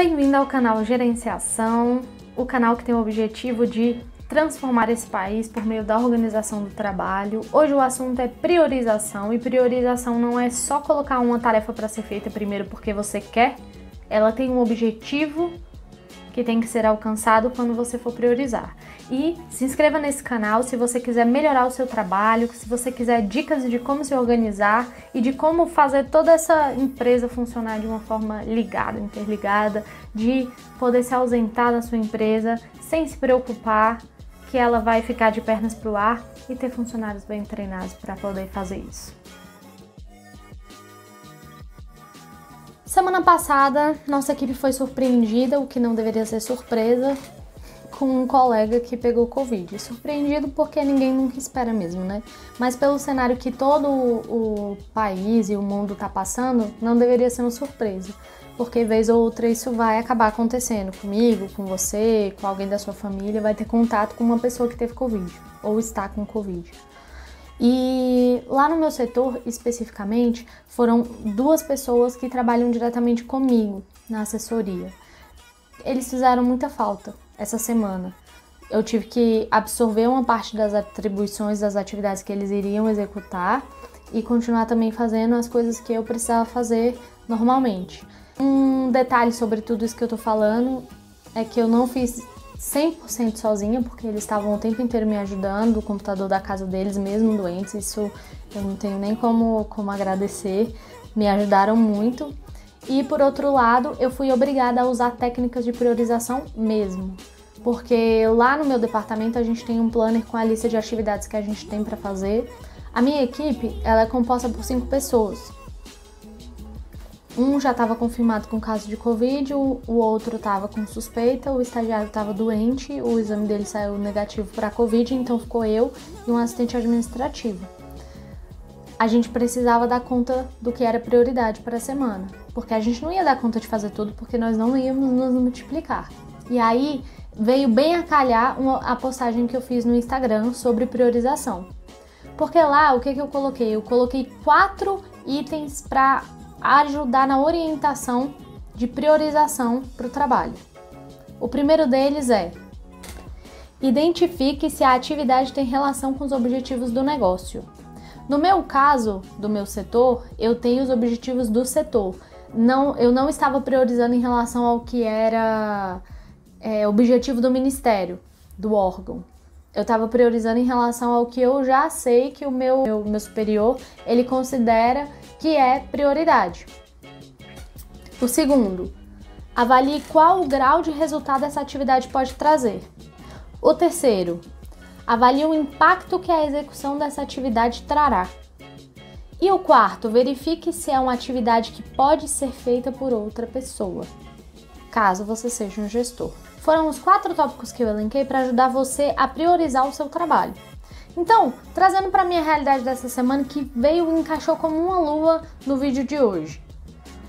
Bem-vindo ao canal Gerenciação, o canal que tem o objetivo de transformar esse país por meio da organização do trabalho. Hoje o assunto é priorização, e priorização não é só colocar uma tarefa para ser feita primeiro porque você quer, ela tem um objetivo que tem que ser alcançado quando você for priorizar. E se inscreva nesse canal se você quiser melhorar o seu trabalho, se você quiser dicas de como se organizar e de como fazer toda essa empresa funcionar de uma forma ligada, interligada, de poder se ausentar da sua empresa sem se preocupar que ela vai ficar de pernas pro ar e ter funcionários bem treinados para poder fazer isso. Semana passada, nossa equipe foi surpreendida, o que não deveria ser surpresa, com um colega que pegou Covid. Surpreendido porque ninguém nunca espera mesmo, né? Mas pelo cenário que todo o país e o mundo tá passando, não deveria ser uma surpresa. Porque vez ou outra isso vai acabar acontecendo comigo, com você, com alguém da sua família, vai ter contato com uma pessoa que teve Covid ou está com Covid. E lá no meu setor, especificamente, foram 2 pessoas que trabalham diretamente comigo na assessoria. Eles fizeram muita falta essa semana. Eu tive que absorver uma parte das atribuições das atividades que eles iriam executar e continuar também fazendo as coisas que eu precisava fazer normalmente. Um detalhe sobre tudo isso que eu tô falando é que eu não fiz 100% sozinha, porque eles estavam o tempo inteiro me ajudando, o computador da casa deles, mesmo doentes, isso eu não tenho nem como agradecer, me ajudaram muito. E por outro lado, eu fui obrigada a usar técnicas de priorização mesmo, porque lá no meu departamento a gente tem um planner com a lista de atividades que a gente tem para fazer. A minha equipe, ela é composta por 5 pessoas. Um já estava confirmado com caso de Covid, o outro estava com suspeita, o estagiário estava doente, o exame dele saiu negativo para Covid, então ficou eu e um assistente administrativo. A gente precisava dar conta do que era prioridade para a semana, porque a gente não ia dar conta de fazer tudo, porque nós não íamos nos multiplicar. E aí veio bem a calhar a postagem que eu fiz no Instagram sobre priorização. Porque lá, o que eu coloquei? Eu coloquei 4 itens para ajudar na orientação de priorização para o trabalho. O primeiro deles é: identifique se a atividade tem relação com os objetivos do negócio. No meu caso, do meu setor, eu tenho os objetivos do setor. Eu não estava priorizando em relação ao que era objetivo do ministério, do órgão. Eu estava priorizando em relação ao que eu já sei que o meu superior, ele considera que é prioridade. O segundo, avalie qual o grau de resultado essa atividade pode trazer. O terceiro, avalie o impacto que a execução dessa atividade trará. E o quarto, verifique se é uma atividade que pode ser feita por outra pessoa, caso você seja um gestor. Foram os 4 tópicos que eu elenquei para ajudar você a priorizar o seu trabalho. Então, trazendo para a minha realidade dessa semana, que veio e encaixou como uma luva no vídeo de hoje.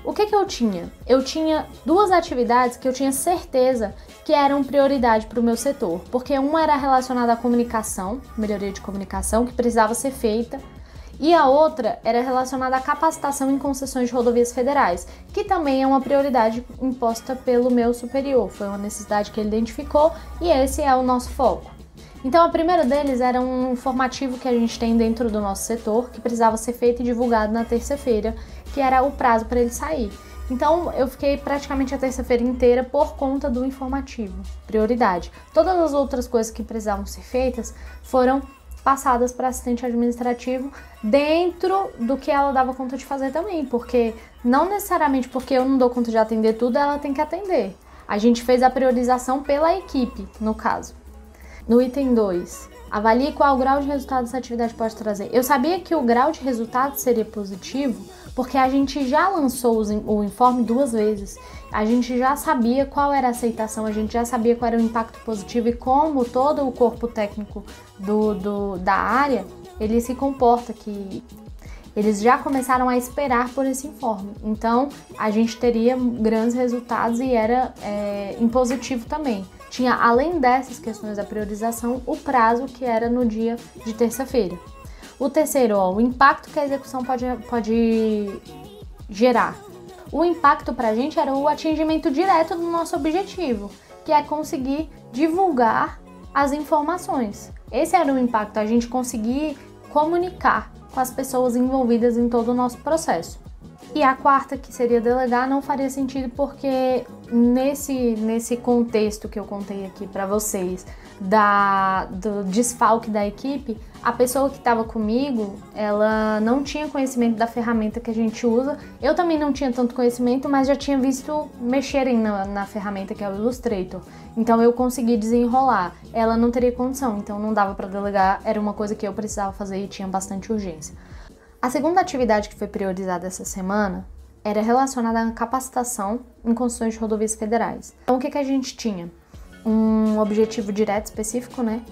O que eu tinha? Eu tinha 2 atividades que eu tinha certeza que eram prioridade para o meu setor, porque uma era relacionada à comunicação, melhoria de comunicação, que precisava ser feita, e a outra era relacionada à capacitação em concessões de rodovias federais, que também é uma prioridade imposta pelo meu superior. Foi uma necessidade que ele identificou e esse é o nosso foco. Então, o primeiro deles era um informativo que a gente tem dentro do nosso setor, que precisava ser feito e divulgado na terça-feira, que era o prazo para ele sair. Então, eu fiquei praticamente a terça-feira inteira por conta do informativo, prioridade. Todas as outras coisas que precisavam ser feitas foram passadas para assistente administrativo dentro do que ela dava conta de fazer também, porque não necessariamente porque eu não dou conta de atender tudo, ela tem que atender. A gente fez a priorização pela equipe, no caso. No item 2, avalie qual o grau de resultado essa atividade pode trazer. Eu sabia que o grau de resultado seria positivo porque a gente já lançou o informe 2 vezes. A gente já sabia qual era a aceitação, a gente já sabia qual era o impacto positivo e como todo o corpo técnico da área, ele se comporta, que eles já começaram a esperar por esse informe. Então, a gente teria grandes resultados e era impositivo também. Tinha, além dessas questões da priorização, o prazo que era no dia de terça-feira. O terceiro, o impacto que a execução pode gerar. O impacto pra gente era o atingimento direto do nosso objetivo, que é conseguir divulgar as informações. Esse era o impacto, a gente conseguir comunicar com as pessoas envolvidas em todo o nosso processo. E a quarta, que seria delegar, não faria sentido porque nesse contexto que eu contei aqui para vocês, do desfalque da equipe, a pessoa que estava comigo, ela não tinha conhecimento da ferramenta que a gente usa. Eu também não tinha tanto conhecimento, mas já tinha visto mexerem na ferramenta que é o Illustrator. Então eu consegui desenrolar. Ela não teria condição, então não dava para delegar, era uma coisa que eu precisava fazer e tinha bastante urgência. A segunda atividade que foi priorizada essa semana era relacionada à capacitação em concessões de rodovias federais. Então, o que a gente tinha? Um objetivo direto específico, né,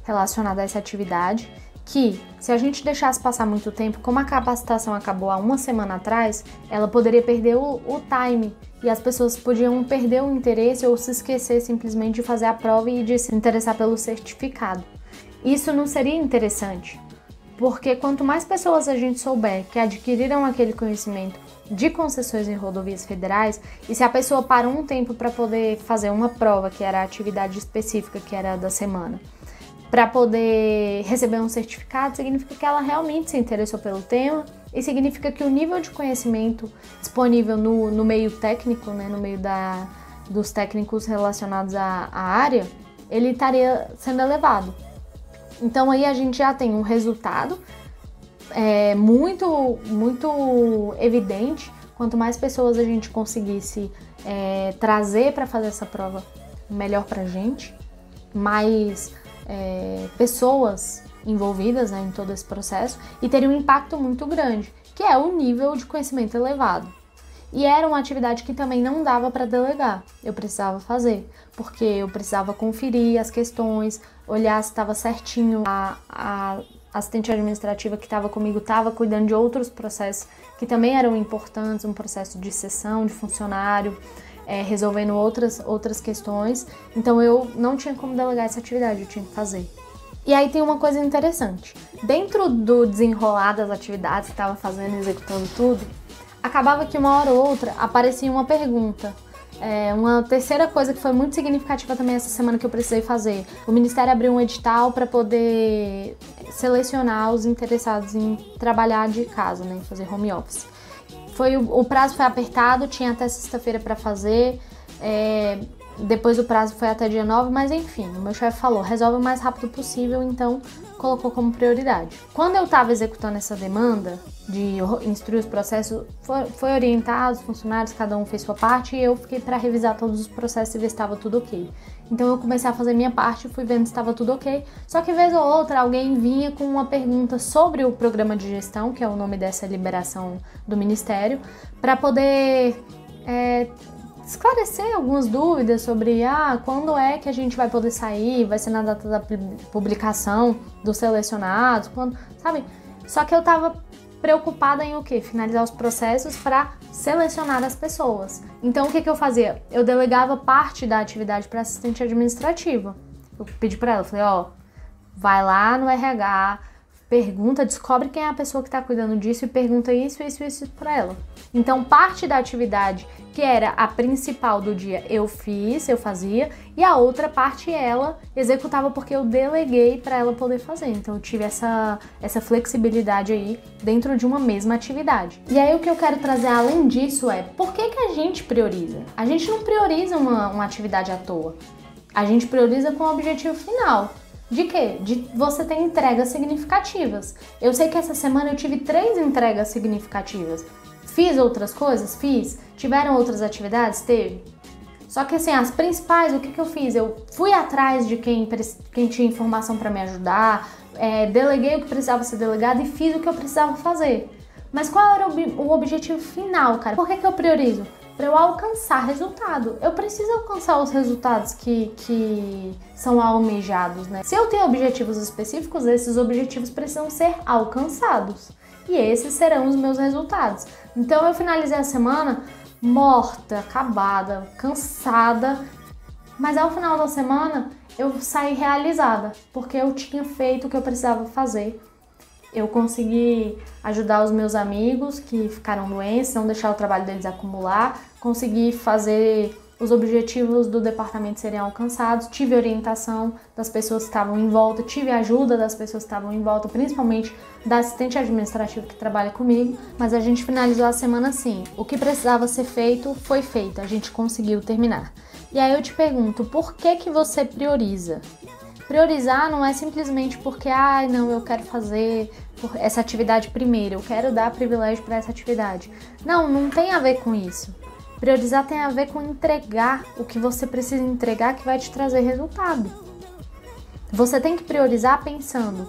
relacionado a essa atividade, que se a gente deixasse passar muito tempo, como a capacitação acabou há uma semana atrás, ela poderia perder o time e as pessoas podiam perder o interesse ou se esquecer simplesmente de fazer a prova e de se interessar pelo certificado. Isso não seria interessante. Porque quanto mais pessoas a gente souber que adquiriram aquele conhecimento de concessões em rodovias federais, e se a pessoa parou um tempo para poder fazer uma prova, que era a atividade específica, que era da semana, para poder receber um certificado, significa que ela realmente se interessou pelo tema e significa que o nível de conhecimento disponível no meio técnico, né, no meio dos técnicos relacionados à área, ele estaria sendo elevado. Então aí a gente já tem um resultado muito evidente. Quanto mais pessoas a gente conseguisse trazer para fazer essa prova, melhor pra gente. Mais pessoas envolvidas, né, em todo esse processo e teria um impacto muito grande, que é o nível de conhecimento elevado. E era uma atividade que também não dava para delegar, eu precisava fazer, porque eu precisava conferir as questões, olhar se estava certinho, a assistente administrativa que estava comigo estava cuidando de outros processos que também eram importantes, um processo de cessão de funcionário, resolvendo outras questões, então eu não tinha como delegar essa atividade, eu tinha que fazer. E aí tem uma coisa interessante, dentro do desenrolar das atividades que estava fazendo, executando tudo, acabava que uma hora ou outra aparecia uma pergunta. Uma terceira coisa que foi muito significativa também essa semana que eu precisei fazer. O Ministério abriu um edital para poder selecionar os interessados em trabalhar de casa, né, em fazer home office. O prazo foi apertado, tinha até sexta-feira para fazer, depois o prazo foi até dia 9, mas enfim, o meu chefe falou, resolve o mais rápido possível, então colocou como prioridade. Quando eu estava executando essa demanda de instruir os processos, foi orientado, os funcionários, cada um fez sua parte e eu fiquei para revisar todos os processos e ver se estava tudo ok. Então eu comecei a fazer minha parte, fui vendo se estava tudo ok, só que vez ou outra alguém vinha com uma pergunta sobre o programa de gestão, que é o nome dessa liberação do Ministério, para poder esclarecer algumas dúvidas sobre quando é que a gente vai poder sair, vai ser na data da publicação dos selecionados, quando, sabe? Só que eu tava preocupada em o quê? Finalizar os processos para selecionar as pessoas. Então o que eu fazia? Eu delegava parte da atividade para assistente administrativa. Eu pedi para ela, falei, vai lá no RH, pergunta, descobre quem é a pessoa que está cuidando disso e pergunta isso para ela. Então, parte da atividade, que era a principal do dia, eu fazia, e a outra parte ela executava porque eu deleguei para ela poder fazer. Então, eu tive essa flexibilidade aí dentro de uma mesma atividade. E aí, o que eu quero trazer além disso por que a gente prioriza? A gente não prioriza uma atividade à toa. A gente prioriza com o objetivo final. De quê? De você ter entregas significativas. Eu sei que essa semana eu tive 3 entregas significativas. Fiz outras coisas? Fiz. Tiveram outras atividades? Teve. Só que assim, as principais, o que eu fiz? Eu fui atrás de quem tinha informação para me ajudar, deleguei o que precisava ser delegado e fiz o que eu precisava fazer. Mas qual era o objetivo final, cara? Por que eu priorizo? Para eu alcançar resultado. Eu preciso alcançar os resultados que são almejados, né? Se eu tenho objetivos específicos, esses objetivos precisam ser alcançados. E esses serão os meus resultados. Então eu finalizei a semana morta, acabada, cansada, mas ao final da semana eu saí realizada, porque eu tinha feito o que eu precisava fazer. Eu consegui ajudar os meus amigos que ficaram doentes, não deixar o trabalho deles acumular, consegui fazer os objetivos do departamento serem alcançados, tive orientação das pessoas que estavam em volta, tive ajuda das pessoas que estavam em volta, principalmente da assistente administrativa que trabalha comigo, mas a gente finalizou a semana assim. O que precisava ser feito foi feito, a gente conseguiu terminar. E aí eu te pergunto, por que que você prioriza? Priorizar não é simplesmente porque, não, eu quero fazer essa atividade primeiro, eu quero dar privilégio para essa atividade. Não, não tem a ver com isso. Priorizar tem a ver com entregar o que você precisa entregar que vai te trazer resultado. Você tem que priorizar pensando,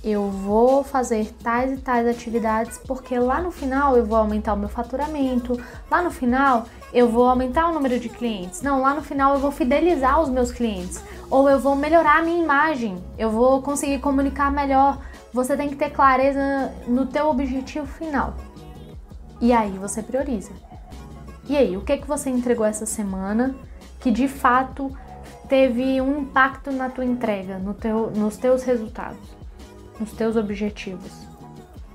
eu vou fazer tais e tais atividades porque lá no final eu vou aumentar o meu faturamento, lá no final eu vou aumentar o número de clientes, não, lá no final eu vou fidelizar os meus clientes, ou eu vou melhorar a minha imagem, eu vou conseguir comunicar melhor. Você tem que ter clareza no teu objetivo final. E aí você prioriza. E aí, o que que você entregou essa semana que de fato teve um impacto na tua entrega, nos teus resultados, nos teus objetivos?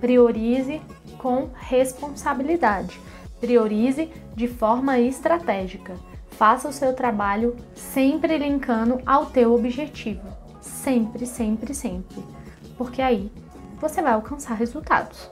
Priorize com responsabilidade. Priorize de forma estratégica. Faça o seu trabalho sempre linkando ao teu objetivo. Sempre, sempre, sempre. Porque aí você vai alcançar resultados.